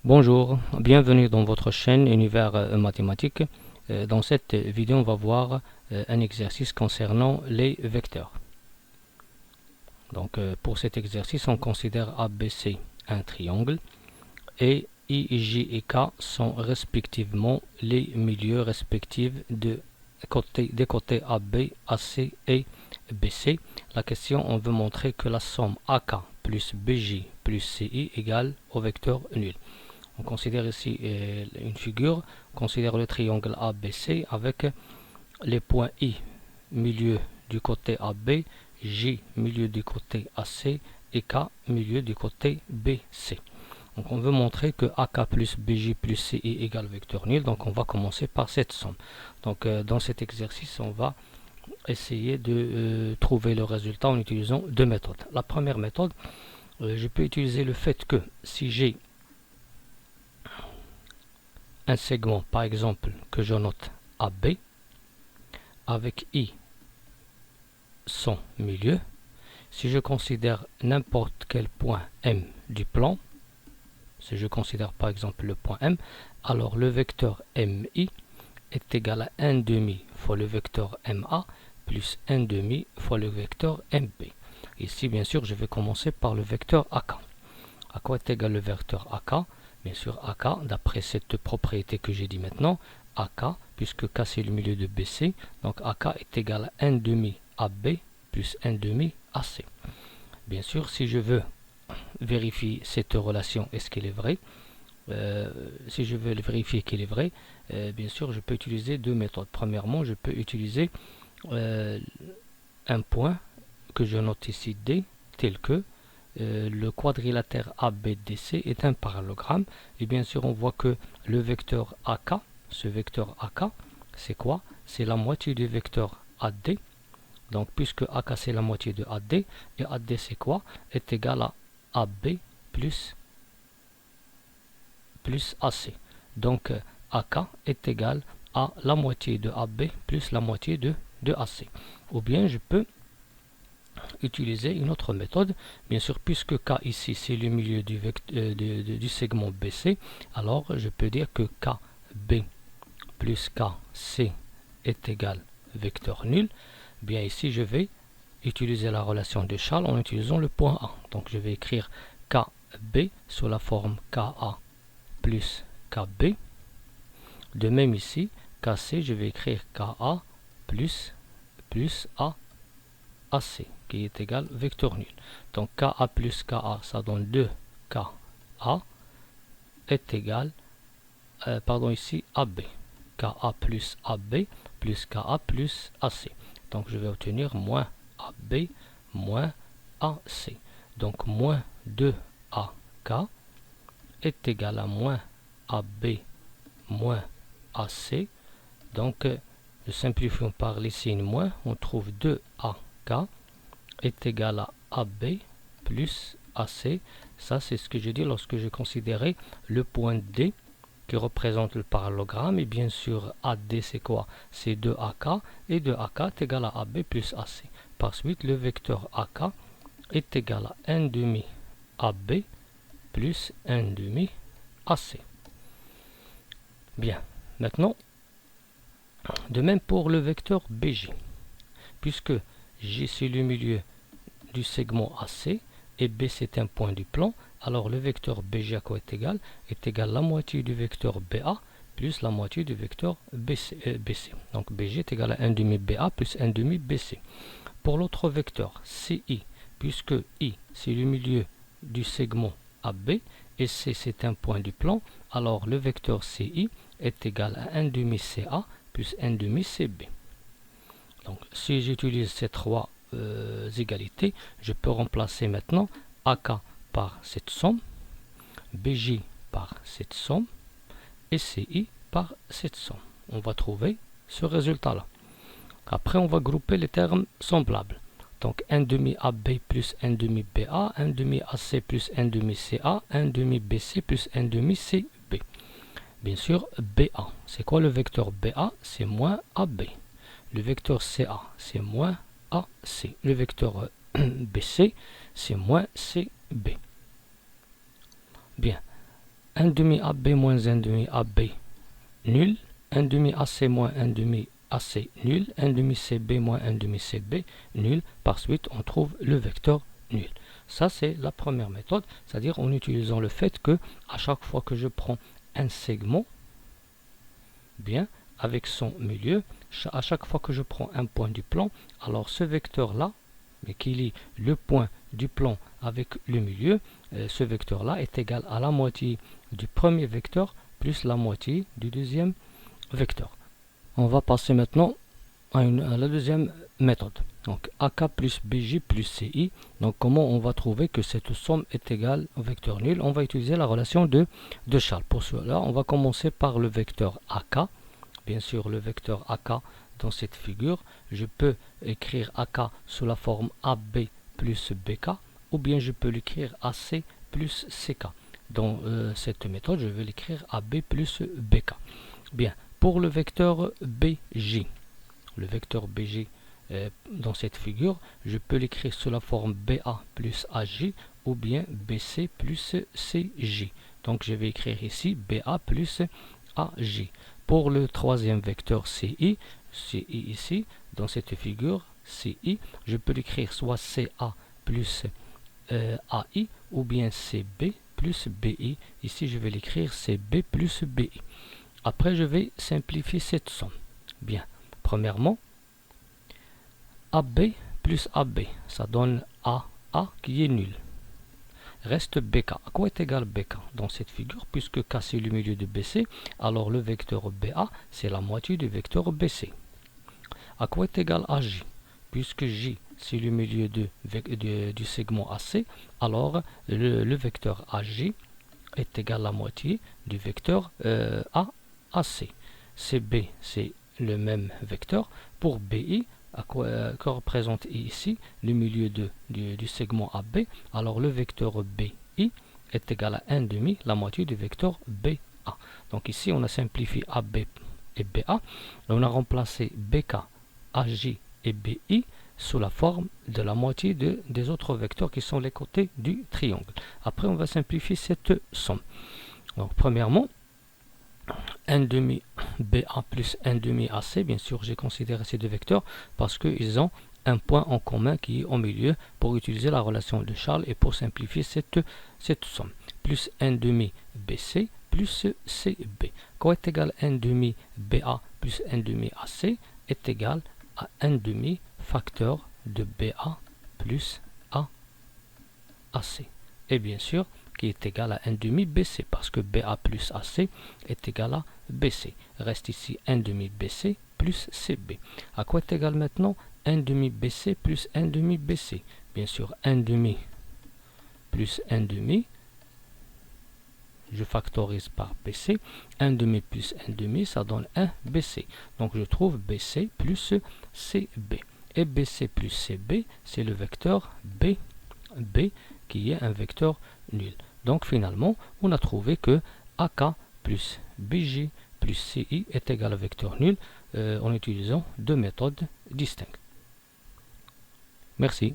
Bonjour, bienvenue dans votre chaîne Univers Mathématiques. Dans cette vidéo, on va voir un exercice concernant les vecteurs. Donc, pour cet exercice, on considère ABC un triangle et I, J et K sont respectivement les milieux respectifs des côtés AB, AC et BC. La question, on veut montrer que la somme AK plus BJ plus CI égale au vecteur nul. On considère ici une figure, on considère le triangle ABC avec les points I, milieu du côté AB, J, milieu du côté AC et K, milieu du côté BC. Donc on veut montrer que AK plus BJ plus CI égale vecteur nul, donc on va commencer par cette somme. Donc dans cet exercice, on va essayer de trouver le résultat en utilisant deux méthodes. La première méthode, je peux utiliser le fait que si j'ai un segment, par exemple, que je note AB, avec I son milieu, si je considère n'importe quel point M du plan, si je considère par exemple le point M, alors le vecteur MI est égal à 1 demi fois le vecteur MA plus 1 demi fois le vecteur MB. Ici, bien sûr, je vais commencer par le vecteur AK. À quoi est égal le vecteur AK? Bien sûr, AK, d'après cette propriété que j'ai dit maintenant, AK, puisque K c'est le milieu de BC, donc AK est égal à 1 demi AB plus 1 demi AC. Bien sûr, si je veux vérifier cette relation, est-ce qu'elle est vraie? Si je veux vérifier qu'elle est vraie, bien sûr, je peux utiliser deux méthodes. Premièrement, je peux utiliser un point que je note ici D, tel que le quadrilatère ABDC est un parallélogramme. Et bien sûr, on voit que le vecteur AK, ce vecteur AK, c'est quoi? C'est la moitié du vecteur AD. Donc, puisque AK c'est la moitié de AD, et AD c'est quoi? Est égal à AB plus AC. Donc, AK est égal à la moitié de AB plus la moitié de AC. Ou bien, je peux utiliser une autre méthode. Bien sûr, puisque K ici c'est le milieu du segment BC, alors je peux dire que KB plus KC est égal vecteur nul. Bien ici, je vais utiliser la relation de Charles en utilisant le point A. Donc je vais écrire KB sous la forme KA plus KB. De même ici, KC, je vais écrire KA plus AC, qui est égal vecteur nul. Donc KA plus KA, ça donne 2KA est égal, ici AB. KA plus AB plus KA plus AC. Donc je vais obtenir moins AB moins AC. Donc moins 2AK est égal à moins AB moins AC. Donc nous simplifions par les signes moins, on trouve 2AK est égal à AB plus AC. Ça, c'est ce que je dis lorsque je considérais le point D qui représente le parallélogramme. Et bien sûr, AD, c'est quoi? C'est 2AK. Et 2AK est égal à AB plus AC. Par suite, le vecteur AK est égal à 1 demi AB plus 1 demi AC. Bien. Maintenant, de même pour le vecteur BJ. Puisque J, c'est le milieu du segment AC et B c'est un point du plan, alors le vecteur BJ à quoi est égal? Est égal à la moitié du vecteur BA plus la moitié du vecteur BC. Donc BJ est égal à 1 demi BA plus 1 demi BC. Pour l'autre vecteur CI, puisque I c'est le milieu du segment AB et C c'est un point du plan, alors le vecteur CI est égal à 1 demi CA plus 1 demi CB. Donc si j'utilise ces trois égalités, je peux remplacer maintenant AK par cette somme, BJ par cette somme et CI par cette somme. On va trouver ce résultat-là. Après, on va grouper les termes semblables. Donc 1 demi AB plus 1 demi BA, 1 demi AC plus 1 demi CA, 1 demi BC plus 1 demi CB. Bien sûr, BA. C'est quoi le vecteur BA? C'est moins AB. Le vecteur CA, c'est moins AC. Le vecteur BC, c'est moins CB. Bien. 1 demi AB moins 1 demi AB, nul. 1 demi AC moins 1 demi AC, nul. 1 demi CB moins 1 demi CB, nul. Par suite, on trouve le vecteur nul. Ça, c'est la première méthode, c'est-à-dire en utilisant le fait que à chaque fois que je prends un segment, bien, avec son milieu, à chaque fois que je prends un point du plan, alors ce vecteur-là, qui lie le point du plan avec le milieu, ce vecteur-là est égal à la moitié du premier vecteur plus la moitié du deuxième vecteur. On va passer maintenant à la deuxième méthode. Donc AK plus BJ plus CI. Donc comment on va trouver que cette somme est égale au vecteur nul? On va utiliser la relation de Charles. Pour cela, on va commencer par le vecteur AK. Bien sûr, le vecteur AK dans cette figure, je peux écrire AK sous la forme AB plus BK, ou bien je peux l'écrire AC plus CK. Dans cette méthode, je vais l'écrire AB plus BK. Bien, pour le vecteur BJ, dans cette figure, je peux l'écrire sous la forme BA plus AJ ou bien BC plus CJ. Donc je vais écrire ici BA plus AJ. Pour le troisième vecteur CI ici, dans cette figure CI, je peux l'écrire soit CA plus AI ou bien CB plus BI. Ici, je vais l'écrire CB plus BI. Après, je vais simplifier cette somme. Bien, premièrement, AB plus AB, ça donne AA qui est nul. Reste BK. À quoi est égal BK dans cette figure? Puisque K c'est le milieu de BC, alors le vecteur BA c'est la moitié du vecteur BC. À quoi est égal AJ? Puisque J c'est le milieu du segment AC, alors le vecteur AJ est égal à la moitié du vecteur AC. CB c'est le même vecteur. Pour BI, que représente ici le milieu du segment AB, alors le vecteur BI est égal à 1 demi, la moitié du vecteur BA. Donc ici on a simplifié AB et BA, on a remplacé BK, AJ et BI sous la forme de la moitié des autres vecteurs qui sont les côtés du triangle. Après on va simplifier cette somme. Donc premièrement, 1 demi BA plus 1 demi AC, bien sûr j'ai considéré ces deux vecteurs parce qu'ils ont un point en commun qui est au milieu pour utiliser la relation de Charles et pour simplifier cette somme. Plus 1 demi BC plus CB. Quoi est égal à 1 demi BA plus 1 demi AC est égal à 1 demi facteur de BA plus AC. Et bien sûr, qui est égal à 1 demi BC, parce que BA plus AC est égal à BC. Reste ici 1 demi BC plus CB. À quoi est égal maintenant 1 demi BC plus 1 demi BC? Bien sûr, 1 demi plus 1 demi, je factorise par BC. 1 demi plus 1 demi, ça donne 1 BC. Donc je trouve BC plus CB. Et BC plus CB, c'est le vecteur B qui est un vecteur nul. Donc finalement, on a trouvé que AK plus BJ plus CI est égal à vecteur nul en utilisant deux méthodes distinctes. Merci.